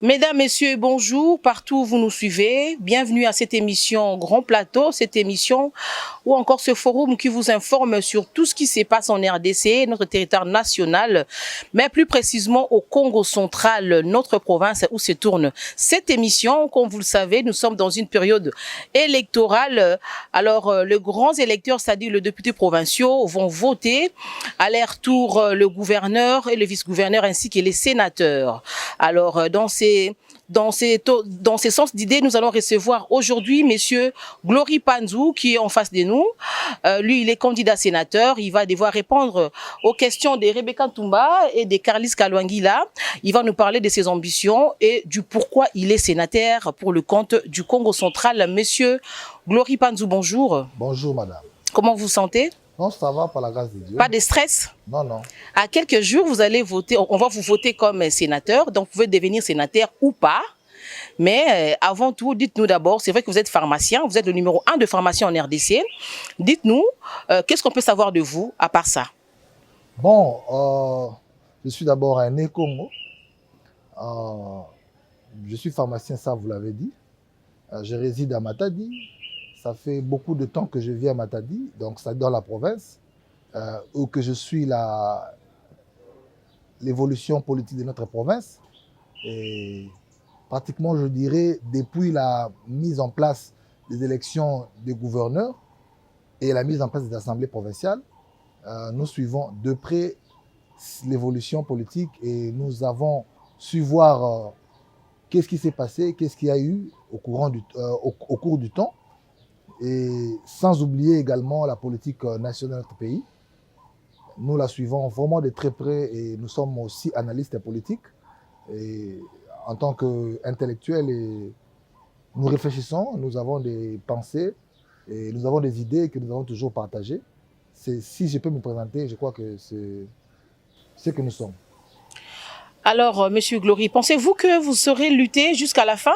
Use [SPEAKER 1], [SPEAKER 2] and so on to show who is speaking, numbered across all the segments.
[SPEAKER 1] Mesdames, Messieurs, bonjour, partout où vous nous suivez. Bienvenue à cette émission Grand Plateau, cette émission ou encore ce forum qui vous informe sur tout ce qui se passe en RDC, notre territoire national, mais plus précisément au Congo central, notre province où se tourne cette émission. Comme vous le savez, nous sommes dans une période électorale. Alors, les grands électeurs, c'est-à-dire les députés provinciaux, vont voter à leur tour le gouverneur et le vice-gouverneur ainsi que les sénateurs. Alors, dans ces sens d'idées, nous allons recevoir aujourd'hui Monsieur Glory Panzou qui est en face de nous. Lui, il est candidat sénateur. Il va devoir répondre aux questions de Rebecca Ntumba et de Carlis Kalwangila. Il va nous parler de ses ambitions et du pourquoi il est sénateur pour le compte du Congo central. Monsieur Glory Panzou, bonjour.
[SPEAKER 2] Bonjour madame.
[SPEAKER 1] Comment vous sentez?
[SPEAKER 2] Non, ça va par la grâce de Dieu.
[SPEAKER 1] Pas de stress?
[SPEAKER 2] Non, non.
[SPEAKER 1] À quelques jours, vous allez voter, on va vous voter comme sénateur, donc vous pouvez devenir sénateur ou pas. Mais avant tout, dites-nous d'abord, c'est vrai que vous êtes pharmacien, vous êtes le numéro 1 de pharmacie en RDC. Dites-nous, qu'est-ce qu'on peut savoir de vous à part ça?
[SPEAKER 2] Bon, je suis d'abord un né Congo. Je suis pharmacien, ça vous l'avez dit. Je réside à Matadi. Ça fait beaucoup de temps que je vis à Matadi, donc c'est dans la province, où que je suis l'évolution politique de notre province. Et pratiquement, je dirais, depuis la mise en place des élections des gouverneurs et la mise en place des assemblées provinciales, nous suivons de près l'évolution politique et nous avons su voir qu'est-ce qui s'est passé, qu'est-ce qu'il y a eu au cours du temps. Et sans oublier également la politique nationale de notre pays. Nous la suivons vraiment de très près et nous sommes aussi analystes politiques. Et en tant qu'intellectuels, nous réfléchissons, nous avons des pensées et nous avons des idées que nous avons toujours partagées. Si je peux me présenter, je crois que c'est ce que nous sommes.
[SPEAKER 1] Alors, Monsieur Glory, pensez-vous que vous saurez lutter jusqu'à la fin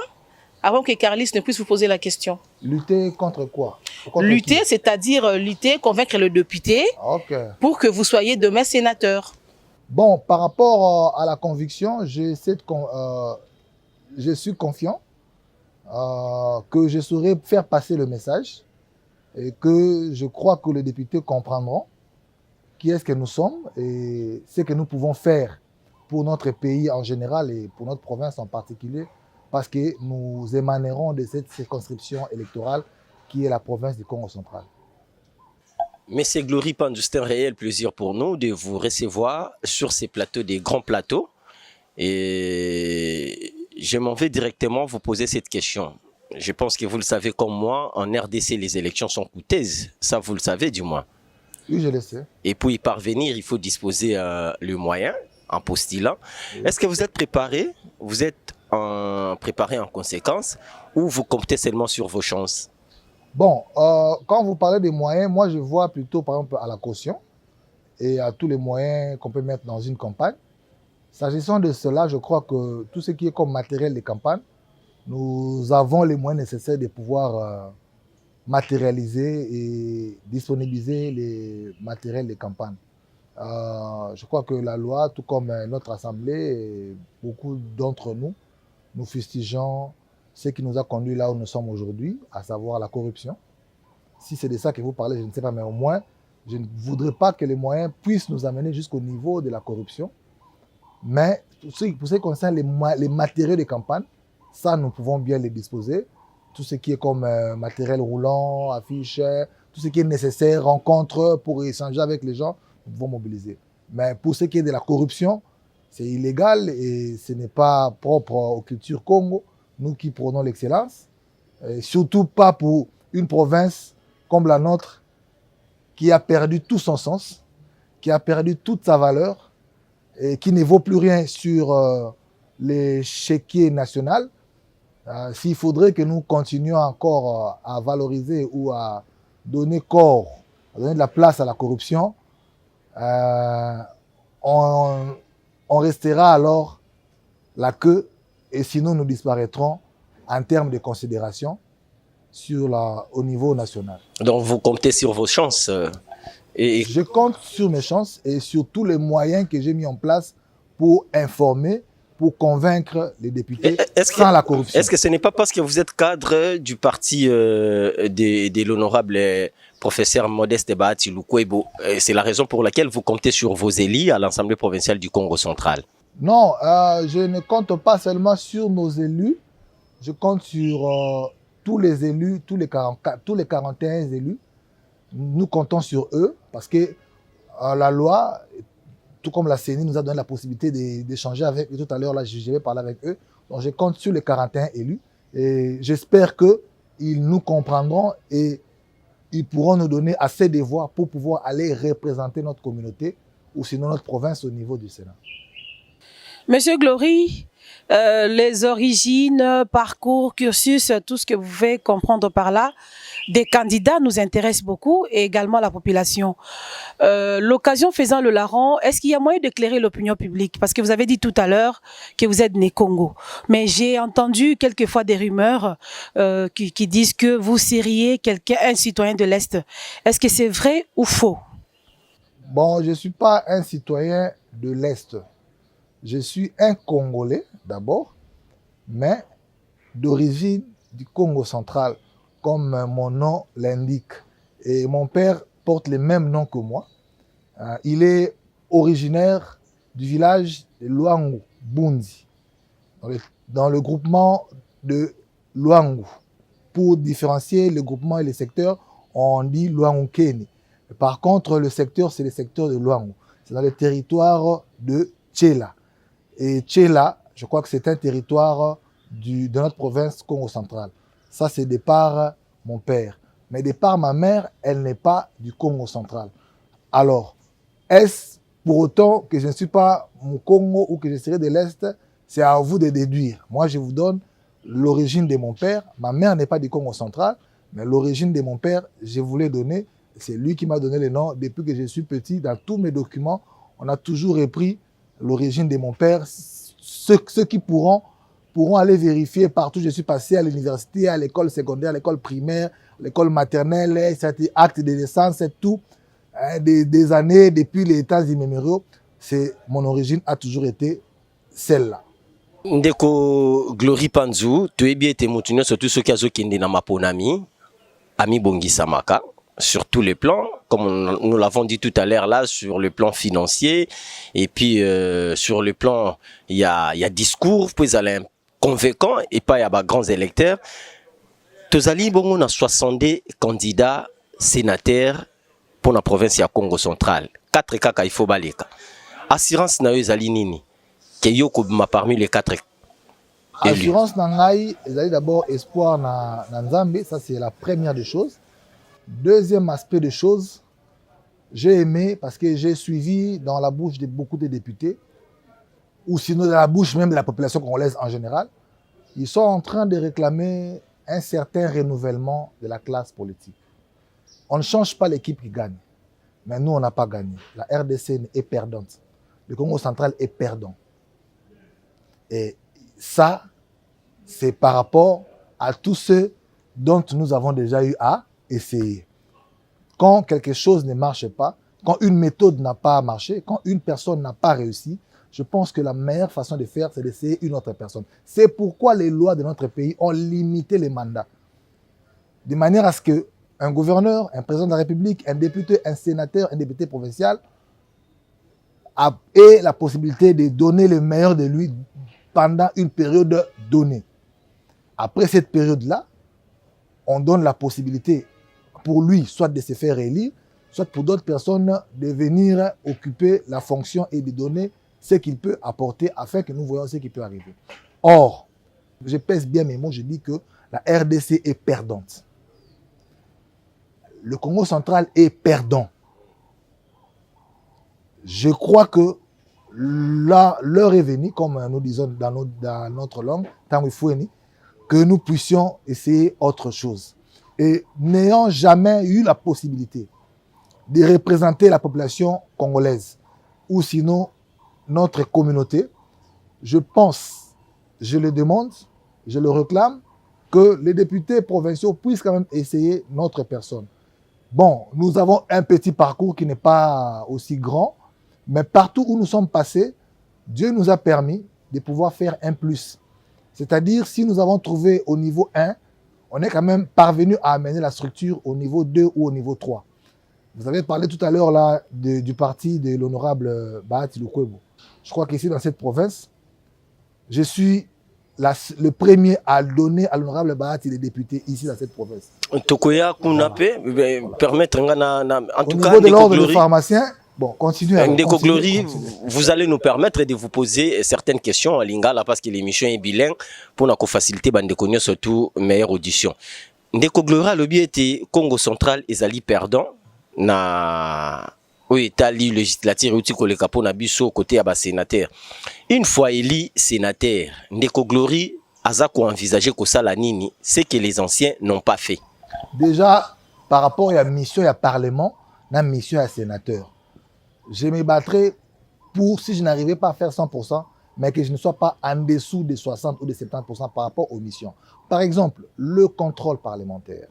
[SPEAKER 1] avant que Carlis ne puisse vous poser la question?
[SPEAKER 2] Lutter contre quoi?
[SPEAKER 1] Lutter, c'est-à-dire lutter, convaincre le député pour que vous soyez demain sénateur.
[SPEAKER 2] Bon, par rapport à la conviction, je suis confiant que je saurai faire passer le message et que je crois que les députés comprendront qui est-ce que nous sommes et ce que nous pouvons faire pour notre pays en général et pour notre province en particulier, parce que nous émanerons de cette circonscription électorale qui est la province du Congo central.
[SPEAKER 3] Monsieur Glory Panzou, c'est un réel plaisir pour nous de vous recevoir sur ces plateaux, des grands plateaux. Et je m'en vais directement vous poser cette question. Je pense que vous le savez comme moi, en RDC, les élections sont coûteuses. Ça, vous le savez du moins.
[SPEAKER 2] Oui, je le sais.
[SPEAKER 3] Et pour y parvenir, il faut disposer le moyen en postulant. Oui. Est-ce que vous êtes préparé? Vous êtes préparé en conséquence ou vous comptez seulement sur vos chances?
[SPEAKER 2] Bon, quand vous parlez des moyens, moi je vois plutôt par exemple à la caution et à tous les moyens qu'on peut mettre dans une campagne. S'agissant de cela, je crois que tout ce qui est comme matériel de campagne, nous avons les moyens nécessaires de pouvoir matérialiser et disponibiliser les matériels de campagne. Je crois que la loi, tout comme notre assemblée, et beaucoup d'entre nous, nous fustigeons ce qui nous a conduit là où nous sommes aujourd'hui, à savoir la corruption. Si c'est de ça que vous parlez, je ne sais pas, mais au moins, je ne voudrais pas que les moyens puissent nous amener jusqu'au niveau de la corruption. Mais pour ce qui concerne les matériaux de campagne, ça, nous pouvons bien les disposer. Tout ce qui est comme matériel roulant, affiches, tout ce qui est nécessaire, rencontres pour échanger avec les gens, nous pouvons mobiliser. Mais pour ce qui est de la corruption, c'est illégal et ce n'est pas propre aux cultures Congo. Nous qui prenons l'excellence, surtout pas pour une province comme la nôtre qui a perdu tout son sens, qui a perdu toute sa valeur et qui ne vaut plus rien sur l'échiquier national. S'il faudrait que nous continuions encore à valoriser ou à donner corps, à donner de la place à la corruption, on restera alors la queue. Et sinon, nous disparaîtrons en termes de considération au niveau national.
[SPEAKER 3] Donc, vous comptez sur vos chances
[SPEAKER 2] Je compte sur mes chances et sur tous les moyens que j'ai mis en place pour informer, pour convaincre les députés
[SPEAKER 3] Est-ce
[SPEAKER 2] sans
[SPEAKER 3] que,
[SPEAKER 2] la corruption.
[SPEAKER 3] est-ce que ce n'est pas parce que vous êtes cadre du parti de l'honorable professeur Modeste Bahati Lukwebo, c'est la raison pour laquelle vous comptez sur vos élus à l'Assemblée provinciale du Congo central?
[SPEAKER 2] Non, je ne compte pas seulement sur nos élus, je compte sur tous les élus, tous les 41 élus. Nous comptons sur eux parce que la loi, tout comme la CENI nous a donné la possibilité d'échanger avec eux. Tout à l'heure, là, je vais parler avec eux. Donc, je compte sur les 41 élus et j'espère qu'ils nous comprendront et ils pourront nous donner assez de voix pour pouvoir aller représenter notre communauté ou sinon notre province au niveau du Sénat.
[SPEAKER 1] Monsieur Glory, les origines, parcours, cursus, tout ce que vous pouvez comprendre par là, des candidats nous intéressent beaucoup et également la population. L'occasion faisant le larron, est-ce qu'il y a moyen d'éclairer l'opinion publique? Parce que vous avez dit tout à l'heure que vous êtes né Congo. Mais j'ai entendu quelquefois des rumeurs qui disent que vous seriez un citoyen de l'Est. Est-ce que c'est vrai ou faux?
[SPEAKER 2] Bon, je ne suis pas un citoyen de l'Est. Je suis un Congolais d'abord, mais d'origine du Congo central, comme mon nom l'indique. Et mon père porte les mêmes noms que moi. Il est originaire du village de Luangu, Bundi, dans le groupement de Luangu. Pour différencier le groupement et les secteurs, on dit Luangu Keni. Par contre, le secteur, c'est le secteur de Luangu. C'est dans le territoire de Tchela. Et Tchela, je crois que c'est un territoire de notre province Congo central. Ça, c'est de par mon père. Mais de par ma mère, elle n'est pas du Congo central. Alors, est-ce pour autant que je ne suis pas mon Congo ou que je serai de l'Est? C'est à vous de déduire. Moi, je vous donne l'origine de mon père. Ma mère n'est pas du Congo central, mais l'origine de mon père, je vous l'ai donné. C'est lui qui m'a donné le nom. Depuis que je suis petit, dans tous mes documents, on a toujours repris l'origine de mon père. Ceux qui pourront aller vérifier partout. Je suis passé à l'université, à l'école secondaire, à l'école primaire, à l'école maternelle, c'était acte de naissance, c'est tout. Des années, depuis les temps immémoriaux, mon origine a toujours été celle-là.
[SPEAKER 3] Ndeko Glory Panzou, tu es bien témoigné surtout ceux qui ont été dans ma ponami, Ami Bongi Samaka, sur tous les plans, comme nous l'avons dit tout à l'heure là, sur le plan financier, et puis sur le plan, il y a discours, puis il y a convaincant, et pas il y a grands électeurs. Tozali bon, on a 62 candidats sénateurs pour la province de Congo central. 4 cas il faut baleka. Assurance na ezali nini? Que yoko parmi les 4 élus.
[SPEAKER 2] Assurance nangai, ezali d'abord espoir na Nzambe, ça c'est la première des choses. Deuxième aspect de choses, j'ai aimé parce que j'ai suivi dans la bouche de beaucoup de députés, ou sinon dans la bouche même de la population congolaise en général, ils sont en train de réclamer un certain renouvellement de la classe politique. On ne change pas l'équipe qui gagne, mais nous on n'a pas gagné. La RDC est perdante, le Congo central est perdant. Et ça, c'est par rapport à tous ceux dont nous avons déjà eu à essayer. Quand quelque chose ne marche pas, quand une méthode n'a pas marché, quand une personne n'a pas réussi, je pense que la meilleure façon de faire, c'est d'essayer une autre personne. C'est pourquoi les lois de notre pays ont limité les mandats. De manière à ce qu'un gouverneur, un président de la République, un député, un sénateur, un député provincial ait la possibilité de donner le meilleur de lui pendant une période donnée. Après cette période-là, on donne la possibilité pour lui, soit de se faire élire, soit pour d'autres personnes de venir occuper la fonction et de donner ce qu'il peut apporter afin que nous voyons ce qui peut arriver. Or, je pèse bien mes mots, je dis que la RDC est perdante. Le Congo central est perdant. Je crois que l'heure est venue, comme nous disons dans notre langue, que nous puissions essayer autre chose. Et n'ayant jamais eu la possibilité de représenter la population congolaise, ou sinon notre communauté, je pense, je le demande, je le réclame, que les députés provinciaux puissent quand même essayer notre personne. Bon, nous avons un petit parcours qui n'est pas aussi grand, mais partout où nous sommes passés, Dieu nous a permis de pouvoir faire un plus. C'est-à-dire, si nous avons trouvé au niveau 1, on est quand même parvenu à amener la structure au niveau 2 ou au niveau 3. Vous avez parlé tout à l'heure là du parti de l'honorable Bahati Lukwebo. Je crois qu'ici, dans cette province, je suis le premier à donner à l'honorable Bahati les députés ici dans cette province.
[SPEAKER 3] Tokoya Kunape, permettre en tout cas
[SPEAKER 2] au niveau de l'ordre des pharmaciens, bon, continuez.
[SPEAKER 3] Ndeko Glory, vous allez nous permettre de vous poser certaines questions en lingala parce que l'émission est bilingue pour nous faciliter de surtout meilleure audition. Ndeko Glory, le était Congo central ezali perdant na État législatif outil le capot na biso côté à sénateur. Une fois élu sénateur, Ndeko Glory azako envisager que ça la nini, c'est que les anciens n'ont pas fait.
[SPEAKER 2] Déjà par rapport à la mission à parlement, la mission à sénateur. Je me battrai pour, si je n'arrivais pas à faire 100%, mais que je ne sois pas en dessous de 60 ou de 70% par rapport aux missions. Par exemple, le contrôle parlementaire.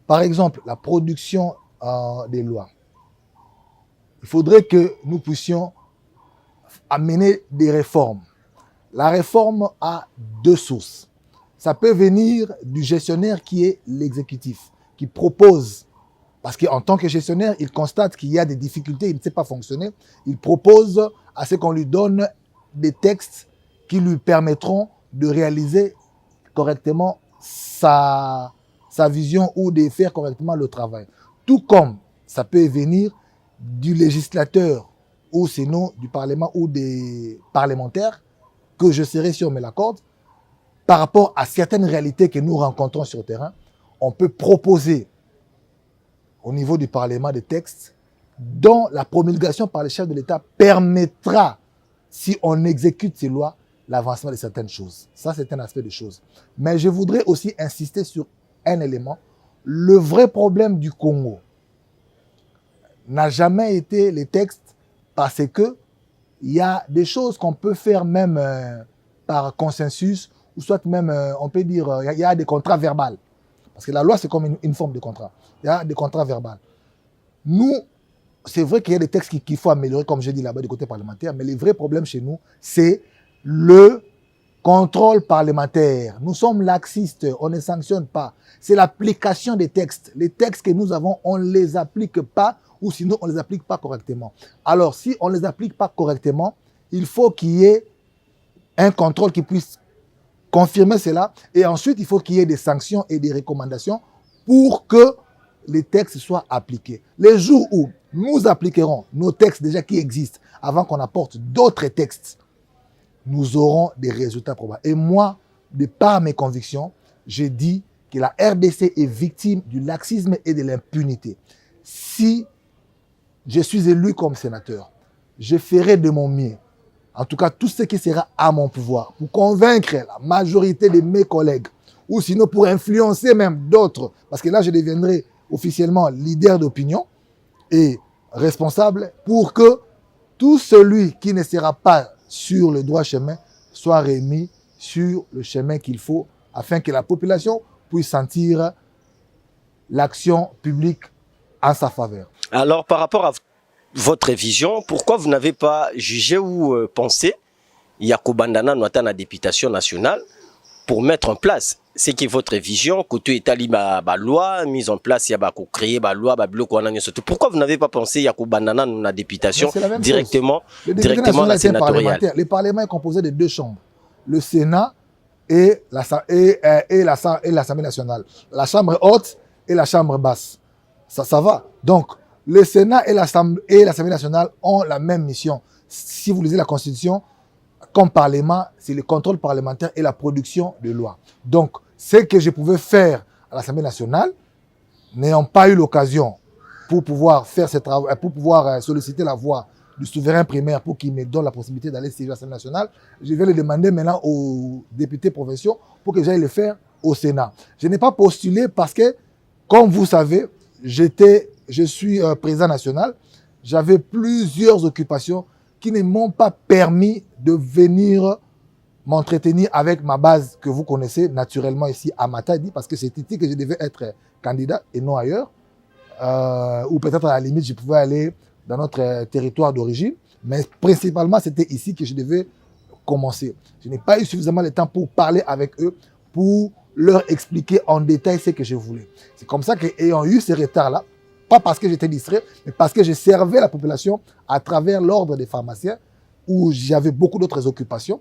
[SPEAKER 2] Par exemple, la production des lois. Il faudrait que nous puissions amener des réformes. La réforme a deux sources. Ça peut venir du gestionnaire qui est l'exécutif, qui propose. Parce qu'en tant que gestionnaire, il constate qu'il y a des difficultés, il ne sait pas fonctionner. Il propose à ce qu'on lui donne des textes qui lui permettront de réaliser correctement sa vision ou de faire correctement le travail. Tout comme ça peut venir du législateur ou sinon du Parlement ou des parlementaires, que je serai si on me l'accorde, par rapport à certaines réalités que nous rencontrons sur le terrain, on peut proposer au niveau du Parlement des textes dont la promulgation par les chefs de l'État permettra, si on exécute ces lois, l'avancement de certaines choses. Ça, c'est un aspect des choses. Mais je voudrais aussi insister sur un élément. Le vrai problème du Congo n'a jamais été les textes parce que il y a des choses qu'on peut faire même par consensus ou soit même, on peut dire, il y a des contrats verbaux. Parce que la loi, c'est comme une forme de contrat. Il y a des contrats verbaux. Nous, c'est vrai qu'il y a des textes qu'il faut améliorer, comme j'ai dit là-bas, du côté parlementaire, mais le vrai problème chez nous, c'est le contrôle parlementaire. Nous sommes laxistes, on ne sanctionne pas. C'est l'application des textes. Les textes que nous avons, on ne les applique pas ou sinon on ne les applique pas correctement. Alors, si on ne les applique pas correctement, il faut qu'il y ait un contrôle qui puisse confirmer cela. Et ensuite, il faut qu'il y ait des sanctions et des recommandations pour que les textes soient appliqués. Les jours où nous appliquerons nos textes déjà qui existent avant qu'on apporte d'autres textes, nous aurons des résultats probables. Et moi, de par mes convictions, je dis que la RDC est victime du laxisme et de l'impunité. Si je suis élu comme sénateur, je ferai de mon mieux, en tout cas tout ce qui sera à mon pouvoir, pour convaincre la majorité de mes collègues, ou sinon pour influencer même d'autres, parce que là je deviendrai officiellement leader d'opinion et responsable, pour que tout celui qui ne sera pas sur le droit chemin soit remis sur le chemin qu'il faut, afin que la population puisse sentir l'action publique en sa faveur.
[SPEAKER 3] Alors, par rapport à votre vision, pourquoi vous n'avez pas jugé ou pensé Yakobandana Nwata na députation nationale pour mettre en place ce qui est votre vision, côté étali ba loi mise en place, il y a créer ba loi ba bloc surtout. Pourquoi vous n'avez pas pensé Yakobandana na députation directement la sénatoriale?
[SPEAKER 2] Le Parlement est composé de deux chambres, le Sénat et l'Assemblée nationale, la chambre haute et la chambre basse. Ça va. Donc, le Sénat et l'Assemblée nationale ont la même mission. Si vous lisez la Constitution, comme Parlement, c'est le contrôle parlementaire et la production de lois. Donc, ce que je pouvais faire à l'Assemblée nationale, n'ayant pas eu l'occasion pour pouvoir faire ce travail, pour pouvoir solliciter la voix du souverain primaire pour qu'il me donne la possibilité d'aller siéger à l'Assemblée nationale, je vais le demander maintenant aux députés provinciaux pour que j'aille le faire au Sénat. Je n'ai pas postulé parce que, comme vous savez, je suis président national, j'avais plusieurs occupations qui ne m'ont pas permis de venir m'entretenir avec ma base que vous connaissez naturellement ici à Matadi, parce que c'est ici que je devais être candidat et non ailleurs. Ou peut-être à la limite, je pouvais aller dans notre territoire d'origine, mais principalement c'était ici que je devais commencé. Je n'ai pas eu suffisamment de temps pour parler avec eux, pour leur expliquer en détail ce que je voulais. C'est comme ça qu'ayant eu ces retards-là, pas parce que j'étais distrait, mais parce que je servais la population à travers l'ordre des pharmaciens, où j'avais beaucoup d'autres occupations.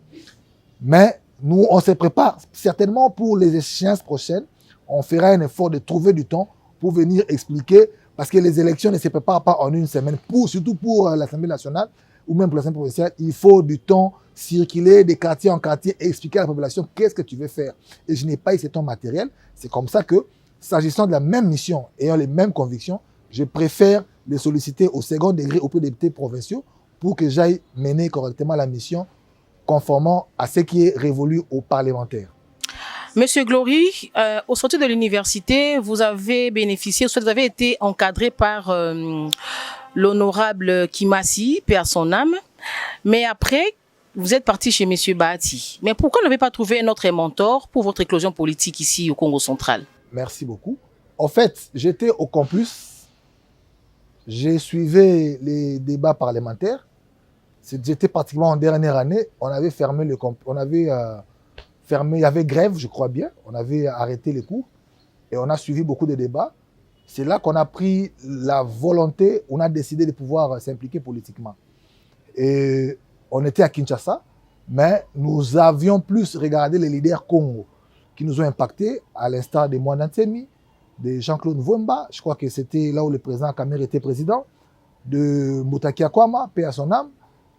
[SPEAKER 2] Mais nous, on se prépare certainement pour les échéances prochaines. On fera un effort de trouver du temps pour venir expliquer, parce que les élections ne se préparent pas en une semaine, surtout pour l'Assemblée nationale ou même pour l'Assemblée provinciale. Il faut du temps, circuler de quartier en quartier et expliquer à la population qu'est-ce que tu veux faire. Et je n'ai pas eu ce temps matériel. C'est comme ça que, s'agissant de la même mission, ayant les mêmes convictions, je préfère les solliciter au second degré auprès des députés provinciaux pour que j'aille mener correctement la mission conformément à ce qui est révolu aux parlementaires.
[SPEAKER 1] Monsieur Glory, au sortir de l'université, vous avez bénéficié, soit vous avez été encadré par l'honorable Kimasi, paix à son âme, mais après, vous êtes parti chez Monsieur Bahati. Mais pourquoi n'avez pas trouvé un autre mentor pour votre éclosion politique ici au Congo central?
[SPEAKER 2] Merci beaucoup. En fait, j'étais au campus, j'ai suivi les débats parlementaires. J'étais pratiquement en dernière année. On avait fermé le campus, il y avait grève, je crois bien. On avait arrêté les cours et on a suivi beaucoup de débats. C'est là qu'on a pris la volonté, on a décidé de pouvoir s'impliquer politiquement. Et on était à Kinshasa, mais nous avions plus regardé les leaders Congo qui nous ont impactés, à l'instar de Mwanda Nsemi, de Jean-Claude Mvwemba, je crois que c'était là où le président Kamer était président, de Moutaki Akwama, paix à son âme,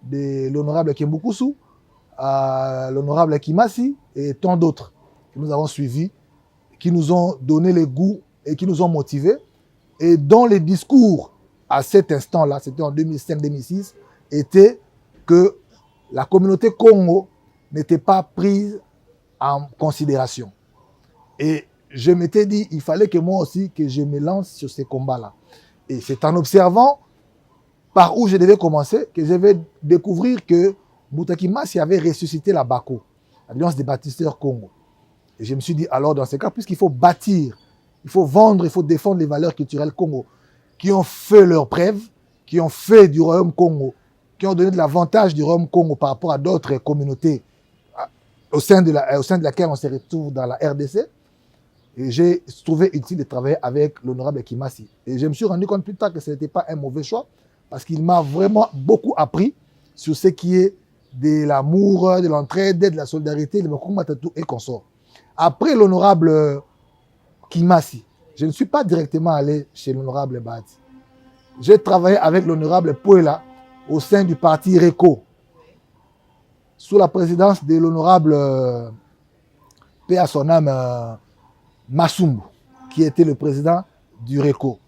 [SPEAKER 2] de l'honorable Kembukusu, à l'honorable Kimasi et tant d'autres que nous avons suivis, qui nous ont donné le goût et qui nous ont motivés. Et dont les discours à cet instant-là, c'était en 2005-2006, était que la communauté Congo n'était pas prise en considération. Et je m'étais dit, il fallait que moi aussi, que je me lance sur ces combats-là. Et c'est en observant par où je devais commencer que je vais découvrir que Moutaki Massi avait ressuscité la BACO, l'Alliance des bâtisseurs Congo. Et je me suis dit, alors dans ce cas, puisqu'il faut bâtir, il faut vendre, il faut défendre les valeurs culturelles Congo, qui ont fait leurs preuves, qui ont fait du Royaume Congo, qui ont donné de l'avantage du Royaume Congo par rapport à d'autres communautés au sein de laquelle on se retrouve dans la RDC. Et j'ai trouvé utile de travailler avec l'honorable Kimasi. Et je me suis rendu compte plus tard que ce n'était pas un mauvais choix, parce qu'il m'a vraiment beaucoup appris sur ce qui est de l'amour, de l'entraide, de la solidarité, de Mokoumatatou et consorts. Après l'honorable Kimasi, je ne suis pas directement allé chez l'honorable Bahati. J'ai travaillé avec l'honorable Pouela au sein du parti RECO, sous la présidence de l'honorable paix à son âme Massumbu, qui était le président du RECO.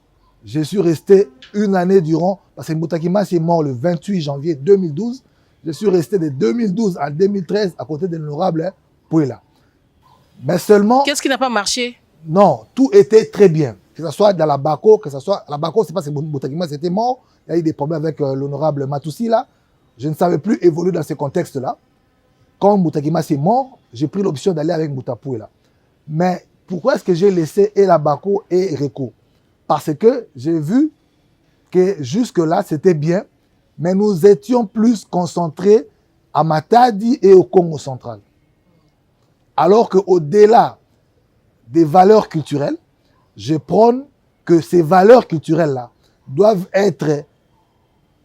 [SPEAKER 2] Je suis resté une année durant, parce que Moutaki Massi est mort le 28 janvier 2012. Je suis resté de 2012 à 2013 à côté de l'honorable Pouela. Mais seulement...
[SPEAKER 1] Qu'est-ce qui n'a pas marché?
[SPEAKER 2] Non, tout était très bien. Que ce soit dans la BACO, que ce soit... La BACO, c'est pas que Moutaki Massi était mort. Il y a eu des problèmes avec l'honorable Matoussi, là. Je ne savais plus évoluer dans ce contexte-là. Quand Moutaki Massi est mort, j'ai pris l'option d'aller avec Moutapouela. Mais pourquoi est-ce que j'ai laissé et la BACO et RECO? Parce que j'ai vu que jusque-là, c'était bien, mais nous étions plus concentrés à Matadi et au Congo central. Alors qu'au-delà des valeurs culturelles, je prône que ces valeurs culturelles-là doivent être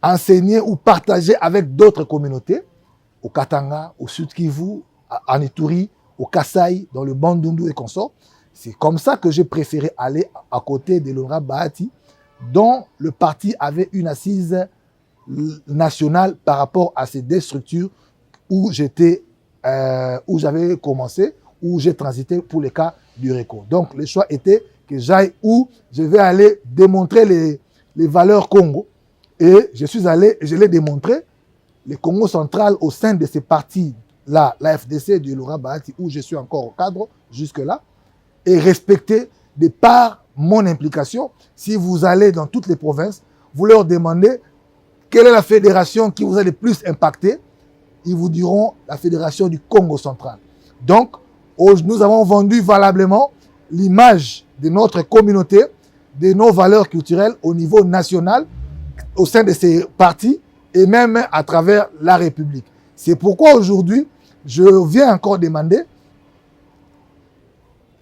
[SPEAKER 2] enseignées ou partagées avec d'autres communautés, au Katanga, au Sud Kivu, en Ituri, au Kasaï, dans le Bandundu et consorts. C'est comme ça que j'ai préféré aller à côté de l'honorable Bahati, dont le parti avait une assise nationale par rapport à ces deux structures où où j'avais commencé, où j'ai transité pour le cas du RECO. Donc le choix était que j'aille où je vais aller démontrer les valeurs Congo. Et je suis allé, je l'ai démontré, le Congo central au sein de ces partis-là, la FDC de l'honorable Bahati, où je suis encore au cadre jusque-là, et respecter de par mon implication. Si vous allez dans toutes les provinces, vous leur demandez quelle est la fédération qui vous a le plus impacté, ils vous diront la fédération du Congo central. Donc, nous avons vendu valablement l'image de notre communauté, de nos valeurs culturelles au niveau national, au sein de ces partis et même à travers la République. C'est pourquoi aujourd'hui, je viens encore demander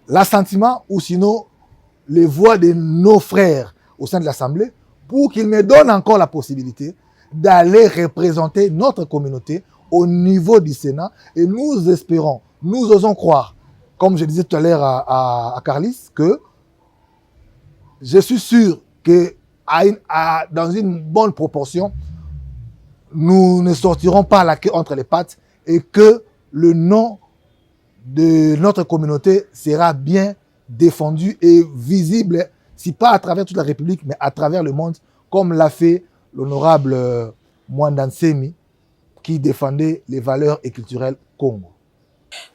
[SPEAKER 2] l'assentiment ou sinon les voix de nos frères au sein de l'Assemblée pour qu'ils me donnent encore la possibilité d'aller représenter notre communauté au niveau du Sénat. Et nous espérons, nous osons croire, comme je disais tout à l'heure à Carlis, que je suis sûr que dans une bonne proportion, nous ne sortirons pas la queue entre les pattes et que le nom de notre communauté sera bien défendu et visible, si pas à travers toute la République, mais à travers le monde, comme l'a fait l'honorable Mwandansemi, qui défendait les valeurs et culturelles Congo.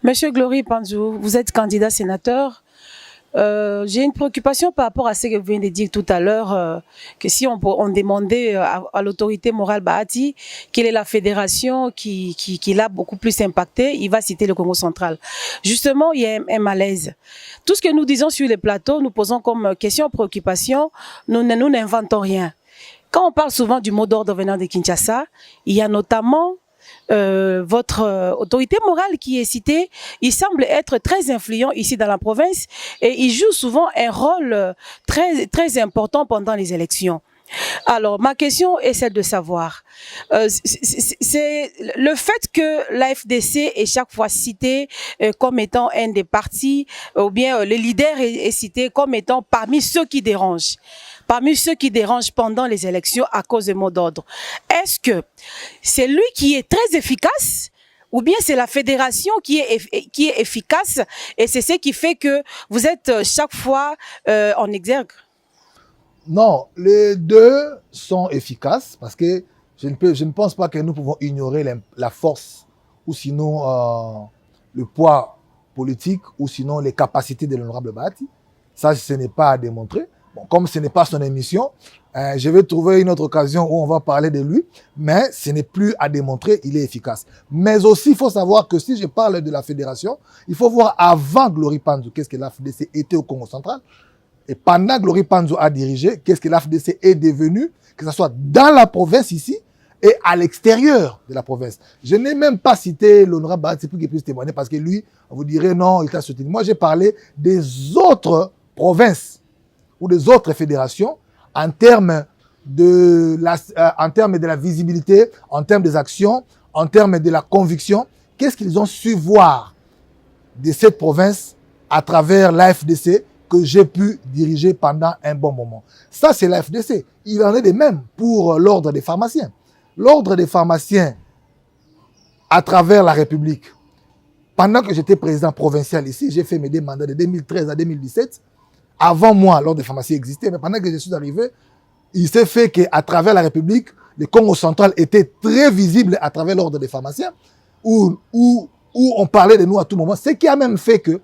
[SPEAKER 1] Monsieur Glory Panzou, vous êtes candidat sénateur. J'ai une préoccupation par rapport à ce que vous venez de dire tout à l'heure, que si on demandait à l'autorité morale Bahati, quelle est la fédération qui l'a beaucoup plus impacté, il va citer le Congo central. Justement, il y a un malaise. Tout ce que nous disons sur les plateaux, nous posons comme question, préoccupation, nous n'inventons rien. Quand on parle souvent du mot d'ordre venant de Kinshasa, il y a notamment votre autorité morale qui est citée. Il semble être très influent ici dans la province et il joue souvent un rôle très important pendant les élections. Alors, ma question est celle de savoir, c'est le fait que l'AFDC est chaque fois cité comme étant un des partis, ou bien le leader est cité comme étant parmi ceux qui dérangent. Parmi ceux qui dérangent pendant les élections à cause des mots d'ordre. Est-ce que c'est lui qui est très efficace ou bien c'est la fédération qui est efficace et c'est ce qui fait que vous êtes chaque fois en exergue?
[SPEAKER 2] Non, les deux sont efficaces parce que je ne pense pas que nous pouvons ignorer la force ou sinon le poids politique ou sinon les capacités de l'honorable Bahati. Ça, ce n'est pas à démontrer. Bon, comme ce n'est pas son émission, je vais trouver une autre occasion où on va parler de lui, mais ce n'est plus à démontrer, il est efficace. Mais aussi, il faut savoir que si je parle de la fédération, il faut voir avant Glory Panzou, qu'est-ce que l'AFDC était au Congo central, et pendant Glory Panzou a dirigé, qu'est-ce que l'AFDC est devenu, que ce soit dans la province ici, et à l'extérieur de la province. Je n'ai même pas cité l'honorable Bahati pour qu'il puisse témoigner, parce que lui, vous direz non, il t'a soutenu. Moi, j'ai parlé des autres provinces, ou des autres fédérations en termes de la visibilité, en termes des actions, en termes de la conviction. Qu'est-ce qu'ils ont su voir de cette province à travers l'AFDC que j'ai pu diriger pendant un bon moment? Ça, c'est l'AFDC. Il en est de même pour l'ordre des pharmaciens. L'ordre des pharmaciens à travers la République. Pendant que j'étais président provincial ici, j'ai fait mes deux mandats de 2013 à 2017. Avant moi, l'ordre des pharmaciens existait, mais pendant que je suis arrivé, il s'est fait qu'à travers la République, le Congo central était très visible à travers l'ordre des pharmaciens, où on parlait de nous à tout moment. Ce qui a même fait que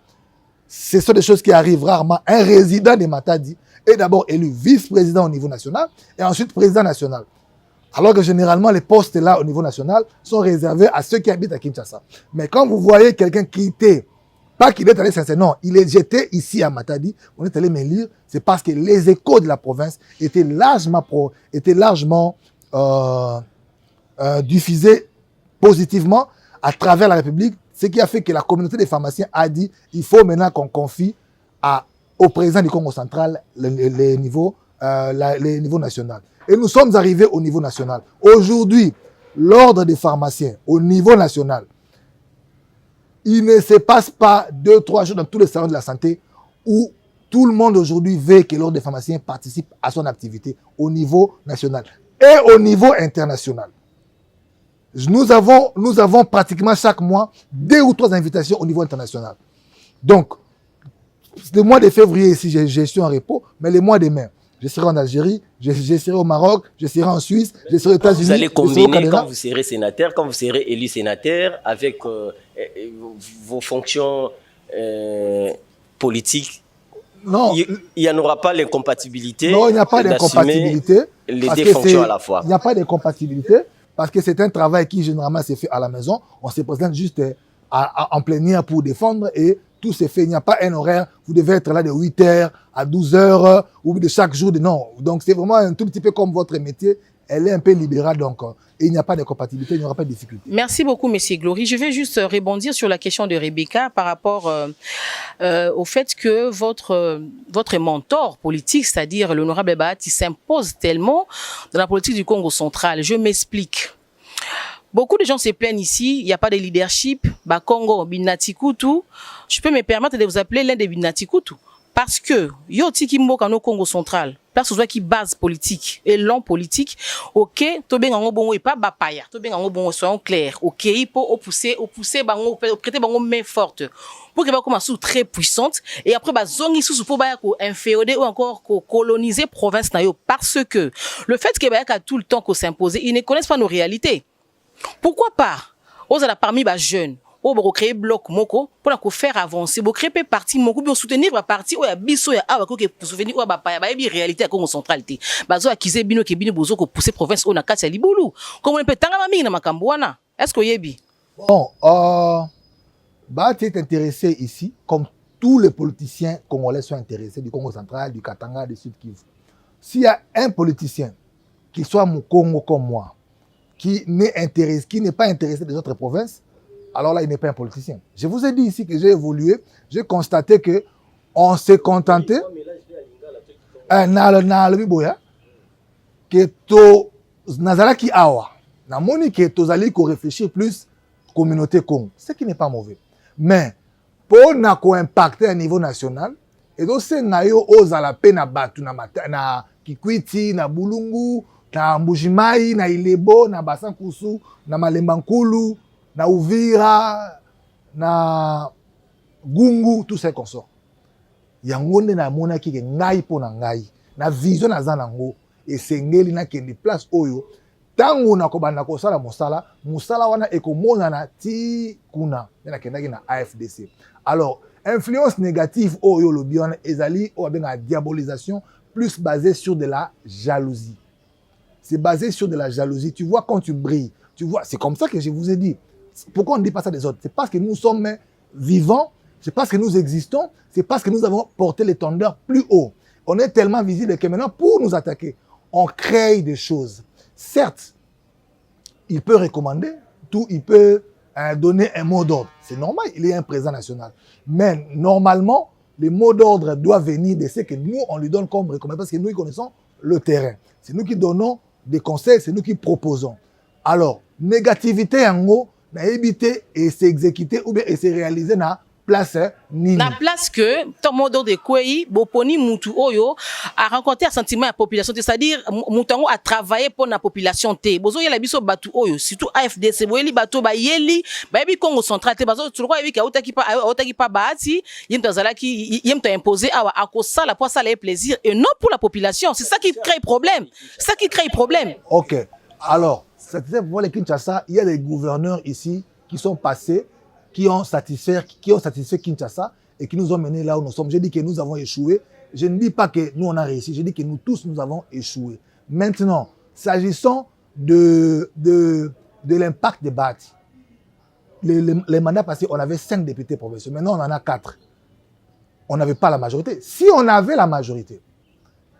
[SPEAKER 2] ce sont des choses qui arrivent rarement. Un résident de Matadi est d'abord élu vice-président au niveau national et ensuite président national. Alors que généralement, les postes là au niveau national sont réservés à ceux qui habitent à Kinshasa. Mais quand vous voyez quelqu'un qui était pas qu'il est allé sincère, non, j'étais ici à Matadi, on est allé me lire, c'est parce que les échos de la province étaient largement diffusés positivement à travers la République, ce qui a fait que la communauté des pharmaciens a dit il faut maintenant qu'on confie au président du Congo central les niveaux nationaux. Et nous sommes arrivés au niveau national. Aujourd'hui, l'ordre des pharmaciens au niveau national, il ne se passe pas 2-3 jours dans tous les salons de la santé où tout le monde aujourd'hui veut que l'ordre des pharmaciens participe à son activité au niveau national et au niveau international. Nous avons pratiquement chaque mois 2 ou 3 invitations au niveau international. Donc, le mois de février, ici, je suis en repos, mais le mois de mai, je serai en Algérie, je serai au Maroc, je serai en Suisse, je serai aux États-Unis.
[SPEAKER 3] Vous allez combiner quand vous serez sénateur, quand vous serez élu sénateur, avec vos fonctions politiques.
[SPEAKER 2] Non.
[SPEAKER 3] Il n'y en aura pas l'incompatibilité.
[SPEAKER 2] Non, il n'y a pas d'incompatibilité.
[SPEAKER 3] Les deux fonctions à la fois.
[SPEAKER 2] Il n'y a pas d'incompatibilité parce que c'est un travail qui généralement s'est fait à la maison. On se présente juste en plénière pour défendre et tout s'est fait. Il n'y a pas un horaire. Vous devez être là de 8h à 12h ou de chaque jour. Non. Donc, c'est vraiment un tout petit peu comme votre métier, elle est un peu libérale, donc il n'y a pas de compatibilité, il n'y aura pas de difficulté.
[SPEAKER 1] Merci beaucoup, Monsieur Glory. Je vais juste rebondir sur la question de Rebecca par rapport au fait que votre mentor politique, c'est-à-dire l'honorable Bahati, s'impose tellement dans la politique du Congo central. Je m'explique. Beaucoup de gens se plaignent ici, il n'y a pas de leadership. Congo, Binati Kutu. Je peux me permettre de vous appeler l'un des Binati Kutu. Parce que, yo tiki mboka no Congo central, place où qui base politique, et long politique, ok, to ben ngo bongo et pas bapaya, to ben ngo bongo soyons clairs, ok, il faut pousser bango, prêter bango main forte, pour que ba comme sous très puissante, et après ba zongi sous pour ba ko inféoder ou encore ko coloniser province na yo, parce que le fait que ba tout le temps qu'on s'imposer, ils ne connaissent pas nos réalités. Pourquoi pas? Aux ala parmi ba jeunes. Pour créer bloc moko pour faire avancer pour créer parti moko pour soutenir ba parti o ya biso ya awa ko pour souvenir o ba pa ba bi réalité à Congo centralité bazo akize bino ke bino bozo ko pousser province o na kati ya libulu comme on peut tanga mingi na makambo wana est-ce que yebi
[SPEAKER 2] bon Bahati est intéressé ici comme tous les politiciens congolais sont intéressés du Congo central, du Katanga, du Sud Kivu. S'il y a un politicien qui soit mon Congo comme moi qui n'est pas intéressé des autres provinces, alors là, il n'est pas un politicien. Je vous ai dit ici que j'ai évolué, j'ai constaté que on s'est contenté que to nazalaki awa na moni que tozali ko réfléchir plus communauté Congo, ce qui n'est pas mauvais. Mais pour na ko impacter à niveau national et donc c'est na yo ozala pe na batu na Kikwiti na Bulungu na Mbujimai na Ilebo na Basankusu na Malemba Nkulu na Uvira, na Gungu, tout ça consort. Yango nde na mona ki ke ngai po na ngai, na vision na zanango, et sengeli na kendi place oyo, tango na kobanda kosala mosala, mosala wana ekomona na ti kuna, na kendaki na AFDC. Alors, influence négative oyo lo biona ezali o benga diabolisation plus basée sur de la jalousie. C'est basé sur de la jalousie. Tu vois quand tu brilles, tu vois, c'est comme ça que je vous ai dit. Pourquoi on ne dit pas ça des autres? C'est parce que nous sommes vivants, c'est parce que nous existons, c'est parce que nous avons porté l'étendard plus haut. On est tellement visible que maintenant, pour nous attaquer, on crée des choses. Certes, il peut recommander, tout, il peut donner un mot d'ordre. C'est normal, il est un président national. Mais normalement, les mots d'ordre doivent venir de ce que nous, on lui donne comme recommandation, parce que nous, connaissons le terrain. C'est nous qui donnons des conseils, c'est nous qui proposons. Alors, négativité en gros, na éviter et s'exécuter ou bien et se réaliser na place nini.
[SPEAKER 1] Na place que ton mode de kwei boponi mutu oyo a rencontré un sentiment à la population, c'est-à-dire mutango a travaillé pour la population te. Bozo yela biso batu oyo surtout AFDC boyeli bato ba yeli ba bi Congo central te bazo tuloko yebi ka utaki pa Bahati yim tazala ki yim ta imposer awa akosala pour ça les plaisir et non pour la population. C'est ça qui crée problème. C'est ça qui crée problème.
[SPEAKER 2] OK. Alors pour les Kinshasa, il y a des gouverneurs ici qui sont passés, qui ont satisfait Kinshasa et qui nous ont menés là où nous sommes. J'ai dit que nous avons échoué. Je ne dis pas que nous on a réussi. Je dis que nous tous nous avons échoué. Maintenant, s'agissant de l'impact des Bahati, les mandats passés, on avait 5 députés provinciaux. Maintenant, on en a 4. On n'avait pas la majorité. Si on avait la majorité,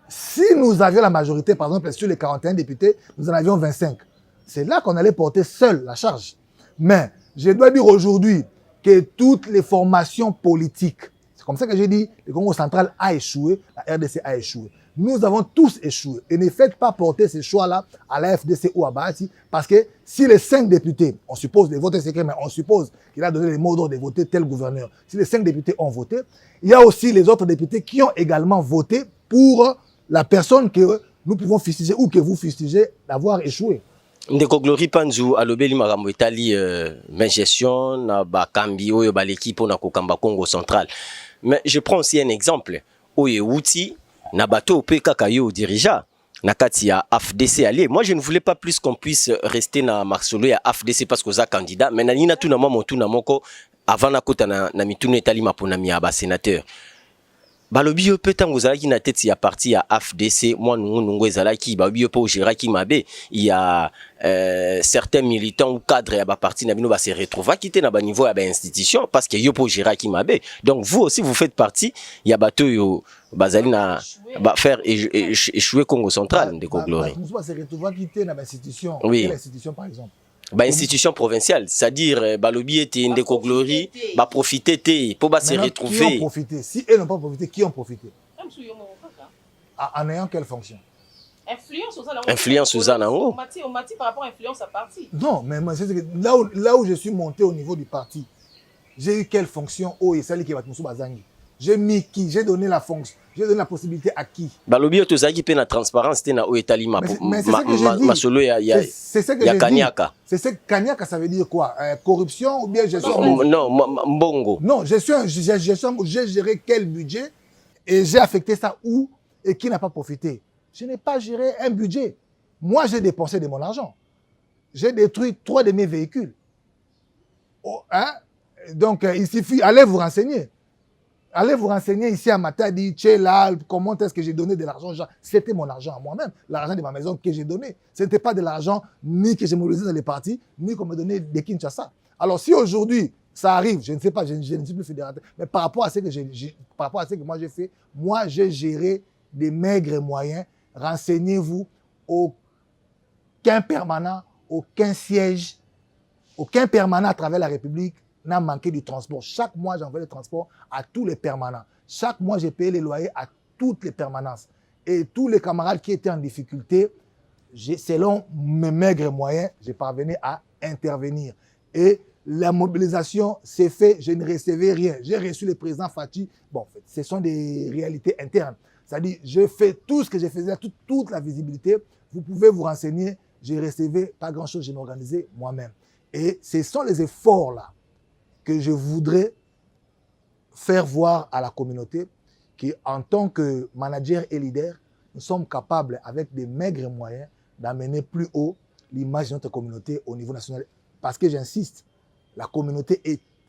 [SPEAKER 2] si nous avions la majorité, par exemple, sur les 41 députés, nous en avions 25. C'est là qu'on allait porter seul la charge. Mais je dois dire aujourd'hui que toutes les formations politiques, c'est comme ça que j'ai dit, le Congo central a échoué, la RDC a échoué. Nous avons tous échoué. Et ne faites pas porter ces choix-là à la FDC ou à Bahati, parce que si les 5 députés, on suppose les votes secrets, mais on suppose qu'il a donné les mots d'ordre de voter tel gouverneur, si les 5 députés ont voté, il y a aussi les autres députés qui ont également voté pour la personne que nous pouvons fustiger ou que vous fustigez d'avoir échoué.
[SPEAKER 3] Ndeko Glory Panzu alobeli makambo etali gestion na bakambi oyo ba l'équipe na kokamba Congo central. Mais je prends aussi un exemple. Oye Wuti na bato pe kaka yo dirija na kati ya AFDC allié. Moi je ne voulais pas plus qu'on puisse rester na Marcelo ya AFDC parce que za candidat mais na nina tuna mama tuna moko avant na kota na mituna etali mapona mi ba sénateur. Balobi yo peut tango zalaki na tête ya parti ya AFDC moi nungo ezalaki babi yo po géraki mabe il y a certains militants ou cadres ya ba parti na bino ba se retrouver quitter na ba niveau ya ba institution parce que yo po géraki mabe. Donc vous aussi vous faites partie ya bato yo bazali na ba faire échouer Congo central Ndeko Glory.
[SPEAKER 2] Nous va se retrouver quitter dans l'institution.
[SPEAKER 3] Oui.
[SPEAKER 2] Quelle institution par exemple?
[SPEAKER 3] Ba institution provinciale, c'est-à-dire balobi était Ndeko Glory, ba profiter té pour ba se retrouver.
[SPEAKER 2] Qui ont profité? Si eux n'ont pas profité, qui ont profité? En ayant quelle fonction?
[SPEAKER 1] Influence aux Anango.
[SPEAKER 2] On m'a dit par rapport à influence à parti. Non, mais moi, là où je suis monté au niveau du parti, j'ai eu quelle fonction? Oh, et celle qui va te bazangi. J'ai mis qui? J'ai donné la fonction. J'ai donné la possibilité à qui?
[SPEAKER 3] Balobi tozaki pe na transparence té na o etali ma solo ya
[SPEAKER 2] c'est ce que j'ai Kanyaka. C'est ce que Kanyaka, ça veut dire quoi? Corruption ou bien gestion?
[SPEAKER 3] Non, mbongo.
[SPEAKER 2] Non, j'ai géré quel budget et j'ai affecté ça où et qui n'a pas profité. Je n'ai pas géré un budget. Moi, j'ai dépensé de mon argent. J'ai détruit 3 de mes véhicules. Oh, hein? Donc, il suffit, allez vous renseigner. Allez vous renseigner ici à Matadi, Tchéla, comment est-ce que j'ai donné de l'argent. C'était mon argent à moi-même, l'argent de ma maison que j'ai donné. Ce n'était pas de l'argent ni que j'ai mobilisé dans les partis, ni qu'on me donnait des Kinshasa. Alors, si aujourd'hui, ça arrive, je ne sais pas, je ne suis plus fédérateur, mais par rapport à ce que moi j'ai fait, moi j'ai géré des maigres moyens. Renseignez-vous, aucun permanent, aucun siège, aucun permanent à travers la République n'a manqué du transport. Chaque mois, j'envoie le transport à tous les permanents. Chaque mois, j'ai payé les loyers à toutes les permanences. Et tous les camarades qui étaient en difficulté, selon mes maigres moyens, j'ai parvenu à intervenir. Et la mobilisation s'est faite, je ne recevais rien. J'ai reçu le président Fati. Bon, ce sont des réalités internes. C'est-à-dire, je fais tout ce que je faisais, toute la visibilité. Vous pouvez vous renseigner. Je ne recevais pas grand-chose, je m'organisais moi-même. Et ce sont les efforts-là que je voudrais faire voir à la communauté qu'en tant que manager et leader, nous sommes capables, avec des maigres moyens, d'amener plus haut l'image de notre communauté au niveau national. Parce que j'insiste, la communauté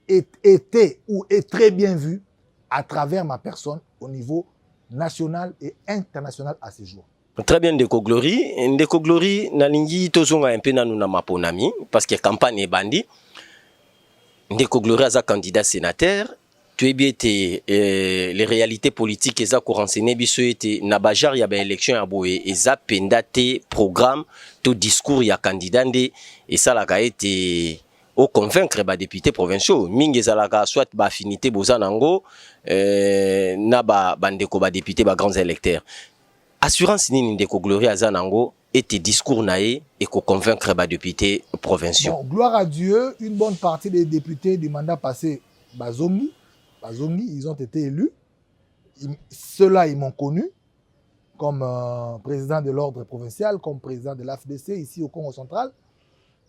[SPEAKER 2] était ou est très bien vue à travers ma personne au niveau national et international à ce jour.
[SPEAKER 3] Très bien, Ndeko Glory. Ndeko Glory, nalingi tozonga un peu nanu na maponami parce que campagne est bandi. Ndeko Glory aza candidat sénateur. Tu es bien les réalités politiques et ça renseigné biso été na bajar ya ba élection ya boye et ça pendate programme tout discours ya candidat ndé et ça la ka été au convaincre ba députés provinciaux mingi ezalaka soit ba affinité bozanango na ba bandeko ba députés ba grands électeurs. Assurance nini Ndeko Glory azanango et tes discours naé et ko convaincre ba députés provinciaux.
[SPEAKER 2] Bon, gloire à Dieu, une bonne partie des députés du mandat passé Bazongi, ils ont été élus. Ceux-là, ils m'ont connu comme président de l'ordre provincial, comme président de l'AFDC ici au Congo central.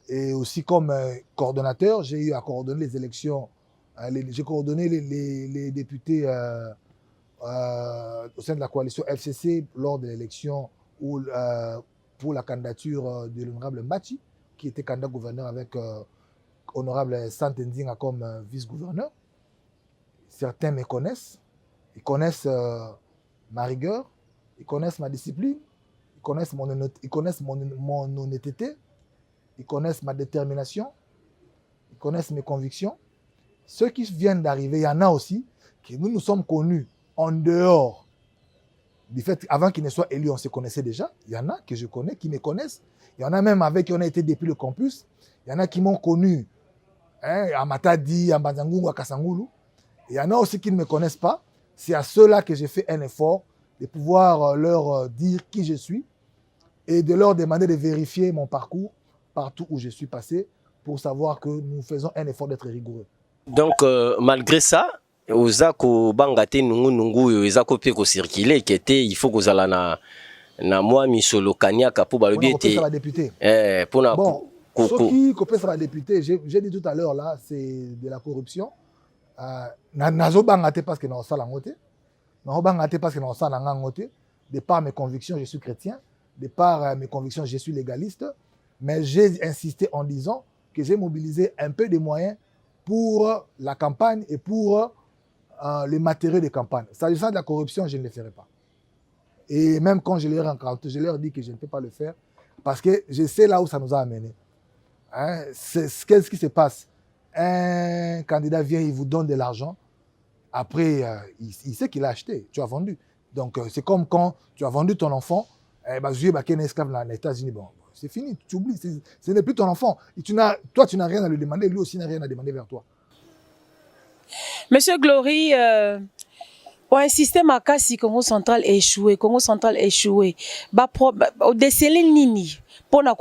[SPEAKER 2] Et aussi comme coordonnateur, j'ai eu à coordonner les élections. J'ai coordonné les députés au sein de la coalition FCC lors de l'élection pour la candidature de l'honorable Mbachi, qui était candidat gouverneur avec honorable Santendinga comme vice-gouverneur. Certains me connaissent. Ils connaissent ma rigueur, ils connaissent ma discipline, ils connaissent mon honnêteté, ils connaissent ma détermination, ils connaissent mes convictions. Ceux qui viennent d'arriver, il y en a aussi, que nous sommes connus en dehors du fait, avant qu'ils ne soient élus, on se connaissait déjà. Il y en a que je connais, qui me connaissent. Il y en a même avec qui on a été depuis le campus. Il y en a qui m'ont connu à Matadi, à Mbazangungu, à Kasangulu. Il y en a aussi qui ne me connaissent pas. C'est à ceux-là que j'ai fait un effort de pouvoir leur dire qui je suis et de leur demander de vérifier mon parcours partout où je suis passé pour savoir que nous faisons un effort d'être rigoureux.
[SPEAKER 3] Donc, malgré ça, Ozako bangate nungu ezako pe ko circuler qui était il faut que zala na moi misolo kanyaka pour balobi était
[SPEAKER 2] pour na bon ce qui copé sur la députée j'ai dit tout à l'heure là c'est de la corruption nazo bangate parce que na sala ngote na bangate parce que na sala ngote de par mes convictions je suis chrétien de par mes convictions je suis légaliste mais j'ai insisté en disant que j'ai mobilisé un peu de moyens pour la campagne et pour les matériaux de campagne. S'agissant de la corruption, je ne le ferai pas. Et même quand je les rencontre, je leur dis que je ne peux pas le faire parce que je sais là où ça nous a amené. Hein? Qu'est-ce qui se passe? Un candidat vient, il vous donne de l'argent. Après, il sait qu'il a acheté. Tu as vendu. Donc, c'est comme quand tu as vendu ton enfant, tu es un esclave dans les États-Unis. Bon, c'est fini, tu oublies, ce n'est plus ton enfant. Et toi, tu n'as rien à lui demander, lui aussi n'a rien à demander vers toi.
[SPEAKER 1] Monsieur Glory, un système à Kassi, Congo central échoué, Congo central échoué. Au déceler nini. Pour la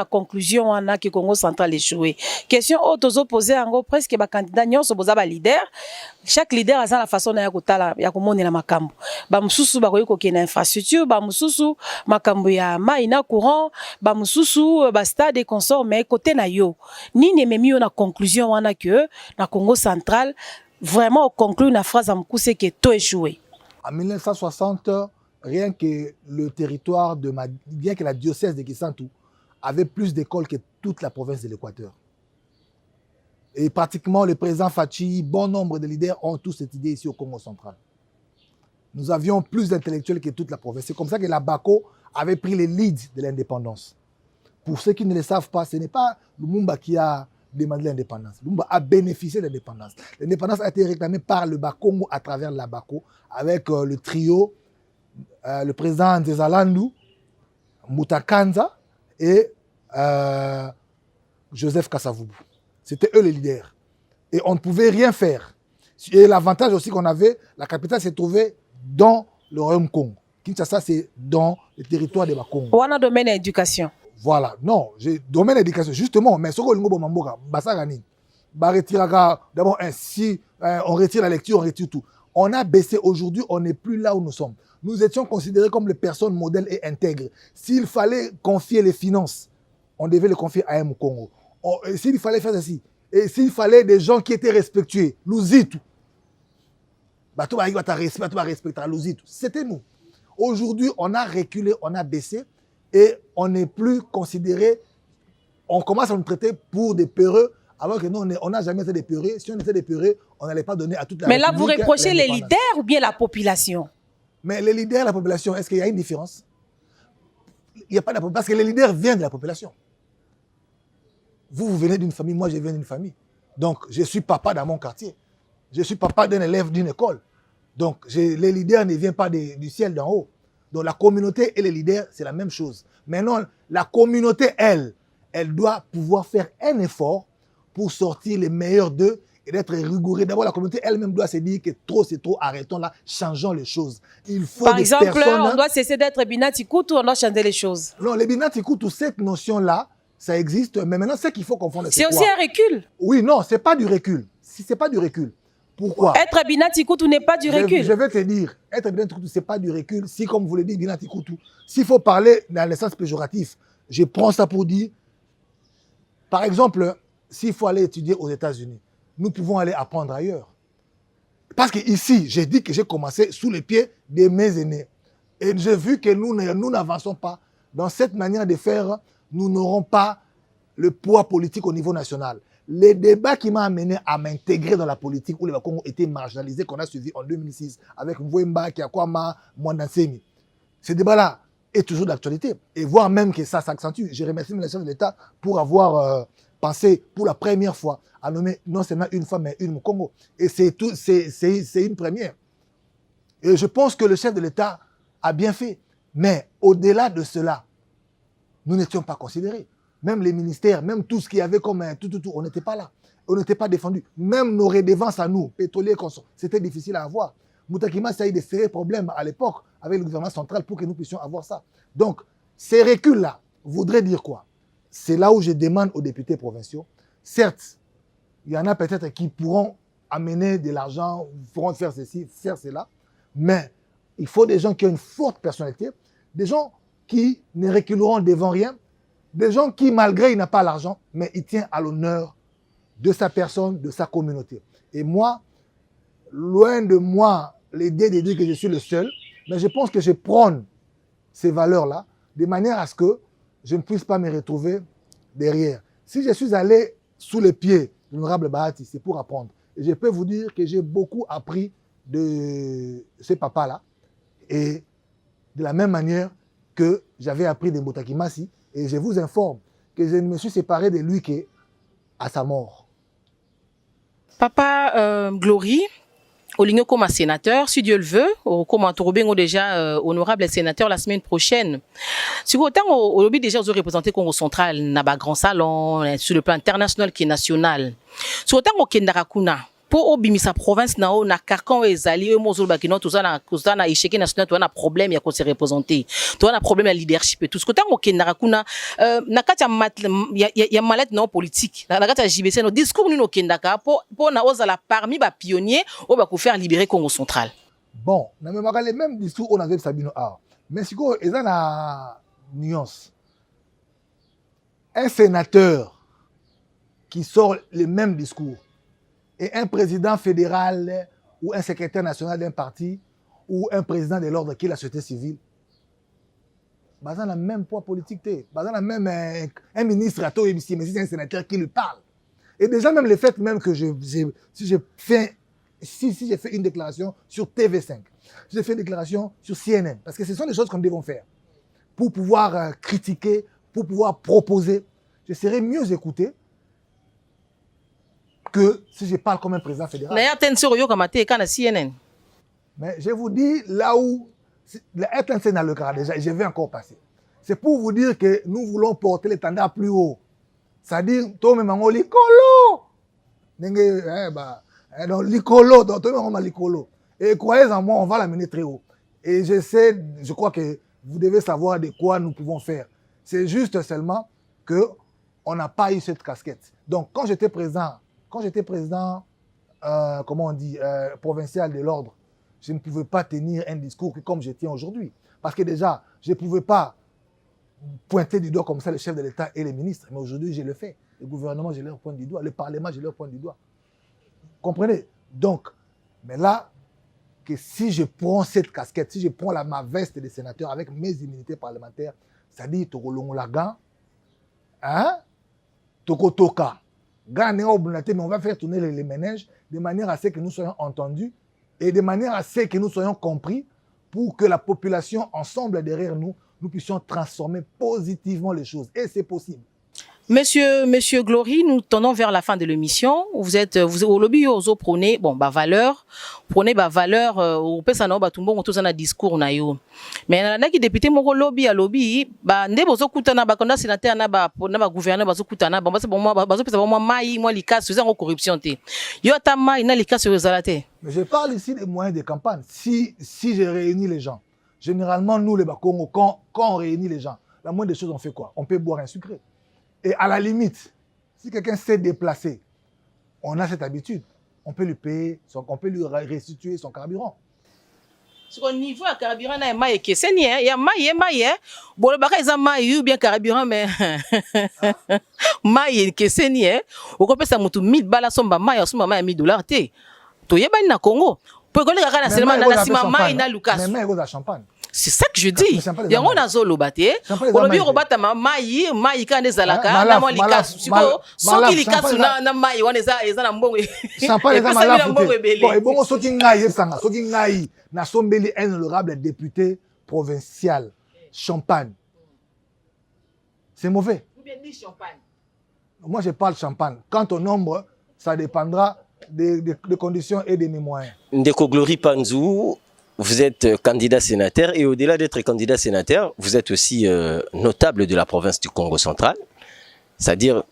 [SPEAKER 1] conclusion, on a que Congo central échoué. Question auto posée en gros presque ba candidat nyon so boza ba leader. Chaque leader a la façon na yakutala ya komona na makambo. Ba mususu ba koyiko ke na infrastructure, ba mususu makambo ya mai na courant, ba mususu ba stade et consort mais côté na yo. Nini memi on a conclusion on a que na Congo central vraiment on conclut la phrase en c'est que tout échoué.
[SPEAKER 2] En 1960, rien que le territoire bien que la diocèse de Kisantu avait plus d'écoles que toute la province de l'Équateur. Et pratiquement le président Fachi, bon nombre de leaders ont tous cette idée ici au Congo central. Nous avions plus d'intellectuels que toute la province. C'est comme ça que la BACO avait pris les leads de l'indépendance. Pour ceux qui ne le savent pas, ce n'est pas Lumumba qui a demandé l'indépendance. Lumumba a bénéficié de l'indépendance. L'indépendance a été réclamée par le Bakongo à travers la BACO avec le trio, le président Nzezalandu, Mutakanza et Joseph Kasavubu. C'était eux les leaders. Et on ne pouvait rien faire. Et l'avantage aussi qu'on avait, la capitale s'est trouvée dans le royaume Congo. Kinshasa, c'est dans le territoire de Bakongo.
[SPEAKER 1] On a domaine éducation.
[SPEAKER 2] Voilà, non, j'ai domaine d'éducation, justement, mais ce qu'on d'abord, si on retire la lecture, on retire tout. On a baissé aujourd'hui, on n'est plus là où nous sommes. Nous étions considérés comme les personnes modèles et intègres. S'il fallait confier les finances, on devait les confier à M. Congo. S'il fallait faire ceci, et s'il fallait des gens qui étaient respectueux, nous y tout. C'était nous. Aujourd'hui, on a reculé, on a baissé. Et on n'est plus considéré, on commence à nous traiter pour des peureux, alors que nous, on n'a jamais été des peureux. Si on était des peureux, on n'allait pas donner à toute la
[SPEAKER 1] Mais là, vous reprochez les leaders ou bien la population?
[SPEAKER 2] Mais les leaders et la population, est-ce qu'il y a une différence? Il n'y a pas de parce que les leaders viennent de la population. Vous venez d'une famille, moi je viens d'une famille. Donc, je suis papa dans mon quartier. Je suis papa d'un élève d'une école. Donc, les leaders ne viennent pas du ciel d'en haut. Donc la communauté et les leaders, c'est la même chose. Maintenant, la communauté, elle doit pouvoir faire un effort pour sortir les meilleurs d'eux et d'être rigoureux. D'abord, la communauté elle-même doit se dire que trop, c'est trop, arrêtons là, changeons les choses. Il faut
[SPEAKER 1] par exemple, on doit cesser d'être Binati Koutou, on doit changer les choses.
[SPEAKER 2] Non, les Binati Koutou, cette notion-là, ça existe, mais maintenant, ce qu'il faut comprendre,
[SPEAKER 1] c'est aussi un recul.
[SPEAKER 2] Oui, non, c'est pas du recul. Si c'est pas du recul. Pourquoi?
[SPEAKER 1] Être Binati Koutou n'est pas du recul.
[SPEAKER 2] Je vais te dire, être Binati Koutou, ce n'est pas du recul. Si, comme vous le dites, Binati Koutou, s'il faut parler dans le sens péjoratif, je prends ça pour dire, par exemple, s'il faut aller étudier aux États-Unis, nous pouvons aller apprendre ailleurs. Parce qu'ici, j'ai dit que j'ai commencé sous les pieds de mes aînés. Et j'ai vu que nous n'avançons pas. Dans cette manière de faire, nous n'aurons pas le poids politique au niveau national. Les débats qui m'ont amené à m'intégrer dans la politique où les Bakongo étaient marginalisés, qu'on a suivi en 2006 avec Mvouemba, Kiakwama, Mwandansemi. Ce débat-là est toujours d'actualité. Et voire même que ça s'accentue. Je remercie le chef de l'État pour avoir pensé pour la première fois à nommer non seulement une femme, mais une Congo. Et c'est une première. Et je pense que le chef de l'État a bien fait. Mais au-delà de cela, nous n'étions pas considérés. Même les ministères, même tout ce qu'il y avait comme tout, on n'était pas là. On n'était pas défendus. Même nos redevances à nous, pétroliers, c'était difficile à avoir. Moutakima, ça a eu des sérieux problèmes à l'époque avec le gouvernement central pour que nous puissions avoir ça. Donc, ces reculs-là voudraient dire quoi? C'est là où je demande aux députés provinciaux. Certes, il y en a peut-être qui pourront amener de l'argent, pourront faire ceci, faire cela, mais il faut des gens qui ont une forte personnalité, des gens qui ne reculeront devant rien, des gens qui, malgré, il n'a pas l'argent, mais il tient à l'honneur de sa personne, de sa communauté. Et moi, loin de moi l'idée de dire que je suis le seul, mais je pense que je prône ces valeurs-là de manière à ce que je ne puisse pas me retrouver derrière. Si je suis allé sous les pieds de l'honorable Bahati, c'est pour apprendre. Et je peux vous dire que j'ai beaucoup appris de ce papa-là. Et de la même manière que j'avais appris de Mbotakimasi, et je vous informe que je ne me suis séparé de lui qu'à sa mort.
[SPEAKER 1] Papa Glory, Olingo comme un sénateur, si Dieu le veut, comme un Touroubengo déjà honorable sénateur la semaine prochaine. Sur autant, au lobby déjà, vous représentez Congo Central, Naba Grand Salon, sur le plan international qui est national. Sur autant, au Kendarakuna, pour obimisa province nao na carcan ezali mozolo bakino tout ça na échec national to na problème ya ko se représenter to na problème ya leadership et tout ce que tant okendaka kuna na kati ya malette non politique na kati ya JBC no discours nous okendaka pour na ozala parmi ba pionniers o ba ko faire libérer Congo Central.
[SPEAKER 2] Bon, na même les mêmes discours on avait Sabino A, mais siko eza na nuance. Un sénateur qui sort les mêmes discours et un président fédéral ou un secrétaire national d'un parti ou un président de l'ordre qui est la société civile, basant le même poids politique, basant le même un ministre à mais c'est un sénateur qui lui parle. Et déjà même le fait même que si j'ai fait une déclaration sur TV5, j'ai fait une déclaration sur CNN, parce que ce sont des choses qu'on devons faire pour pouvoir critiquer, pour pouvoir proposer. Je serais mieux écouté que si je parle comme un président fédéral. Mais je vous dis là où être dans le cas déjà, et je vais encore passer. C'est pour vous dire que nous voulons porter l'étendard plus haut. C'est-à-dire, toi même en licolo. Donc licolo, donc toi même en licolo. Et croyez en moi, on va l'amener très haut. Et je crois que vous devez savoir de quoi nous pouvons faire. C'est juste seulement que on n'a pas eu cette casquette. Donc quand j'étais président, comment on dit, provincial de l'ordre, je ne pouvais pas tenir un discours comme je tiens aujourd'hui. Parce que déjà, je ne pouvais pas pointer du doigt comme ça le chef de l'État et les ministres. Mais aujourd'hui, je le fais. Le gouvernement, je leur pointe du doigt. Le Parlement, je leur pointe du doigt. Comprenez? Donc, mais là, que si je prends cette casquette, si je prends ma veste de sénateur avec mes immunités parlementaires, c'est-à-dire Tokolongolagan, hein? Tokotoka. Mais on va faire tourner les ménages de manière à ce que nous soyons entendus et de manière à ce que nous soyons compris pour que la population ensemble derrière nous, nous puissions transformer positivement les choses. Et c'est possible.
[SPEAKER 1] Monsieur Glory, nous tendons vers la fin de l'émission. Vous au lobby, vous prenez, valeur, au pesano, batumbo, on tous un discours na yo. Mais na qui député mon lobby à lobby, nde bozo kutana ba konda sénateur na ba gouverneur bazo kutana, c'est bon moi bazo pesa moi mai moi likas sur en corruption te. Yo ta mai na likas sur zalate.
[SPEAKER 2] Mais je parle ici des moyens de campagne. Si j'ai réuni les gens, généralement nous les Bakongo quand on réunit les gens, la moindre des choses on fait quoi? On peut boire un sucré. Et à la limite, si quelqu'un s'est déplacé, on a cette habitude. On peut lui payer, on peut lui restituer son carburant.
[SPEAKER 1] Sur le niveau de carburant, il y a maïe qui est il y a maïe. Bon, le bagage est maïe ou bien carburant, mais maïe qui est nié. Au compte ça monte 1000 balles son maïe, son maïe $1000 té. To yeba na Congo. Pour que les gars na seulement na sima maïe na Lucas.
[SPEAKER 2] Mais maïe goza champagne.
[SPEAKER 1] C'est ça que je dis. Il y a un zolo baté. Au lieu robata maï quand des alaka, na moi likas. Siko qui likas na maï, on est na mbongo.
[SPEAKER 2] Champagne est malade. Bon, et bon soki ngai sanga, soki ngai na sombeli un honorable député provincial champagne. C'est mauvais.
[SPEAKER 1] Ou bien dit champagne.
[SPEAKER 2] Moi je parle champagne. Quant au nombre, ça dépendra des conditions et des moyens.
[SPEAKER 3] Ndeko Glory Panzou, vous êtes candidat sénateur et au-delà d'être candidat sénateur, vous êtes aussi notable de la province du Congo central. C'est-à-dire,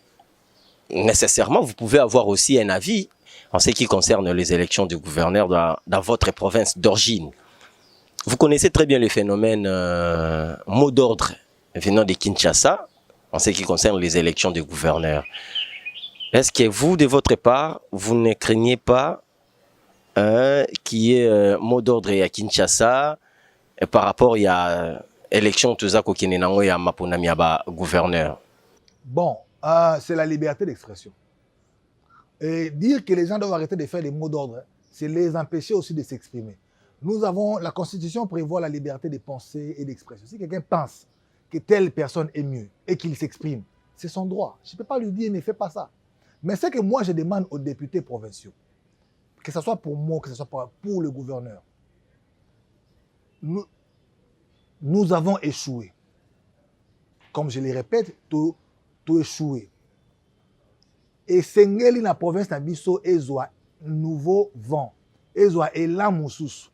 [SPEAKER 3] nécessairement, vous pouvez avoir aussi un avis en ce qui concerne les élections du gouverneur dans votre province d'origine. Vous connaissez très bien le phénomène mot d'ordre venant de Kinshasa en ce qui concerne les élections du gouverneur. Est-ce que vous, de votre part, vous ne craignez pas qui est mot d'ordre à Kinshasa et par rapport à l'élection de Zako Kinenango et à Maponamiaba gouverneur?
[SPEAKER 2] Bon, c'est la liberté d'expression. Et dire que les gens doivent arrêter de faire des mots d'ordre, c'est les empêcher aussi de s'exprimer. La Constitution prévoit la liberté de penser et d'expression. Si quelqu'un pense que telle personne est mieux et qu'il s'exprime, c'est son droit. Je ne peux pas lui dire ne fais pas ça. Mais ce que moi je demande aux députés provinciaux, que ce soit pour moi, que ce soit pour le gouverneur, nous avons échoué. Comme je le répète, tout échoué. Et Sengeli, la province d'Abisso, est un nouveau vent. ezwa elan mosusu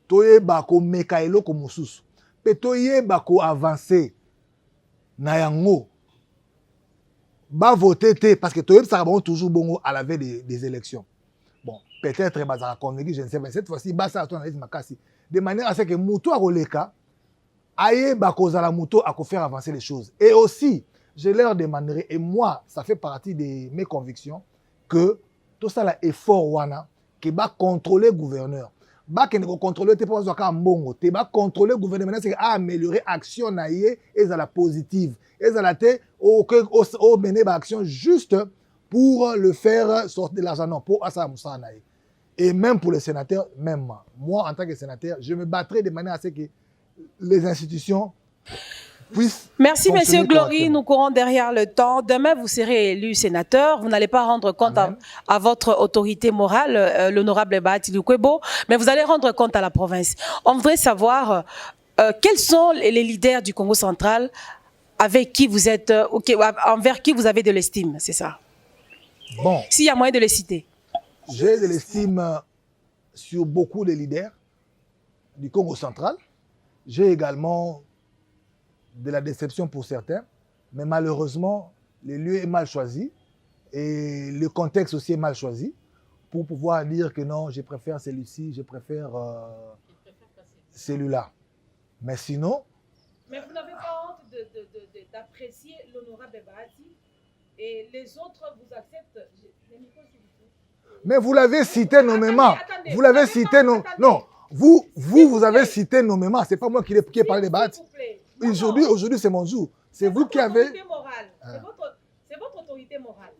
[SPEAKER 2] toyeba komeka eloko mosusu pe toyeba koavancer na yango ba voter te parce que toyebisaka bango toujours bongo à la veille des élections. Bon, peut-être bazaka convaincu, je ne sais pas, cette fois-ci basa to analyse makasi de manière à ce que mutu akoleka ayeba kozala mutu à faire avancer les choses. Et aussi, je leur demanderai, et moi, ça fait partie de mes convictions, que tout ça, l'effort wana, que va contrôler le gouverneur. Ba que ne contrôler te pas zoka mbongo, te ba contrôler le gouvernement, c'est améliorer action naie et la positive. Et la te au mener action juste pour le faire sortir de l'argent, non, pour asa moussa naie. Et même pour les sénateurs, même moi en tant que sénateur, je me battrai de manière à ce que les institutions puissent.
[SPEAKER 4] Merci, Monsieur Glory. Nous courons derrière le temps. Demain, vous serez élu sénateur. Vous n'allez pas rendre compte à votre autorité morale, l'honorable Bahati Lukwebo, mais vous allez rendre compte à la province. On voudrait savoir quels sont les leaders du Congo central avec qui vous êtes, envers qui vous avez de l'estime, c'est ça?
[SPEAKER 2] Bon.
[SPEAKER 4] S'il y a moyen de les citer.
[SPEAKER 2] J'ai de l'estime sur beaucoup de leaders du Congo central. J'ai également de la déception pour certains, mais malheureusement, le lieu est mal choisi et le contexte aussi est mal choisi pour pouvoir dire que non, je préfère celui-ci, je préfère celui-là. Mais sinon...
[SPEAKER 4] Mais vous n'avez pas honte d'apprécier l'honorable Bahati et les autres vous acceptent.
[SPEAKER 2] Mais vous l'avez cité nommément. Vous l'avez cité nommément. Non, vous avez cité nommément. Ce n'est pas moi qui ai parlé de Bahati. Aujourd'hui, c'est mon jour. C'est vous qui avez...
[SPEAKER 4] C'est votre autorité morale.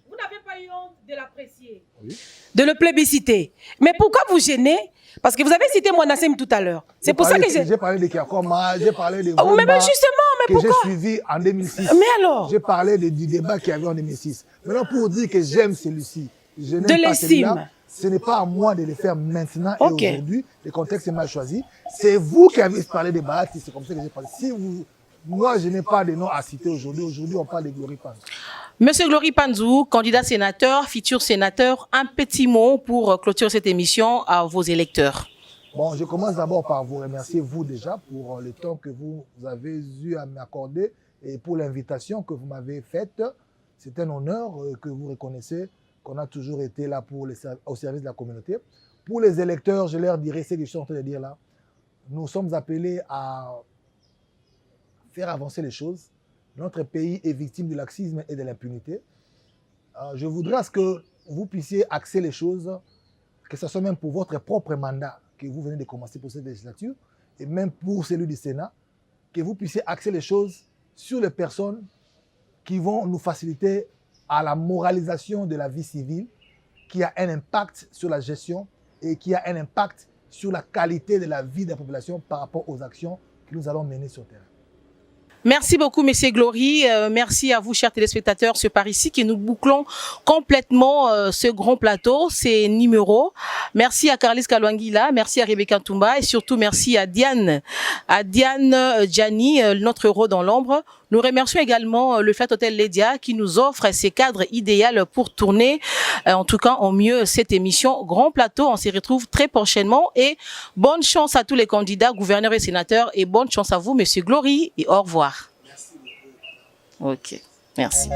[SPEAKER 4] Vous n'avez pas eu honte de l'apprécier.
[SPEAKER 2] Oui.
[SPEAKER 4] De le plébisciter. Mais pourquoi vous gênez? Parce que vous avez cité Mouanassem tout à l'heure. C'est pour ça que
[SPEAKER 2] j'ai parlé de Kiakoma, j'ai parlé de
[SPEAKER 4] Vomba, mais justement, mais pourquoi?
[SPEAKER 2] Que j'ai suivi en 2006.
[SPEAKER 4] Mais alors?
[SPEAKER 2] J'ai parlé du débat qu'il y avait en 2006. Maintenant, pour dire que j'aime celui-ci, je n'aime
[SPEAKER 4] de
[SPEAKER 2] pas celui-là,
[SPEAKER 4] l'estime.
[SPEAKER 2] ce n'est pas à moi de le faire maintenant et aujourd'hui. Le contexte est mal choisi. C'est vous qui avez parlé de Bahati, c'est comme ça que j'ai parlé. Si vous... Moi, je n'ai pas de nom à citer aujourd'hui. Aujourd'hui, on parle de Glory Panzou.
[SPEAKER 1] Monsieur Glory Panzou, candidat sénateur, futur sénateur, un petit mot pour clôturer cette émission à vos électeurs.
[SPEAKER 2] Bon, je commence d'abord par vous remercier, vous déjà, pour le temps que vous avez eu à m'accorder et pour l'invitation que vous m'avez faite. C'est un honneur que vous reconnaissez qu'on a toujours été là pour au service de la communauté. Pour les électeurs, je leur dirai ce que je suis en train de dire là. Nous sommes appelés à faire avancer les choses. Notre pays est victime de laxisme et de l'impunité. Je voudrais à ce que vous puissiez axer les choses, que ce soit même pour votre propre mandat que vous venez de commencer pour cette législature, et même pour celui du Sénat, que vous puissiez axer les choses sur les personnes qui vont nous faciliter à la moralisation de la vie civile, qui a un impact sur la gestion et qui a un impact sur la qualité de la vie de la population par rapport aux actions que nous allons mener sur le terrain.
[SPEAKER 1] Merci beaucoup, Monsieur Glory. Merci à vous, chers téléspectateurs. C'est par ici que nous bouclons complètement ce grand plateau, ces numéros. Merci à Carlis Kalwangila, merci à Rebecca Ntumba et surtout merci à Diane Gianni, notre héros dans l'ombre. Nous remercions également le Flat Hotel Ledia qui nous offre ces cadres idéaux pour tourner, en tout cas au mieux, cette émission Grand Plateau. On se retrouve très prochainement et bonne chance à tous les candidats, gouverneurs et sénateurs et bonne chance à vous, Monsieur Glory, et au revoir. Merci beaucoup. Ok, merci.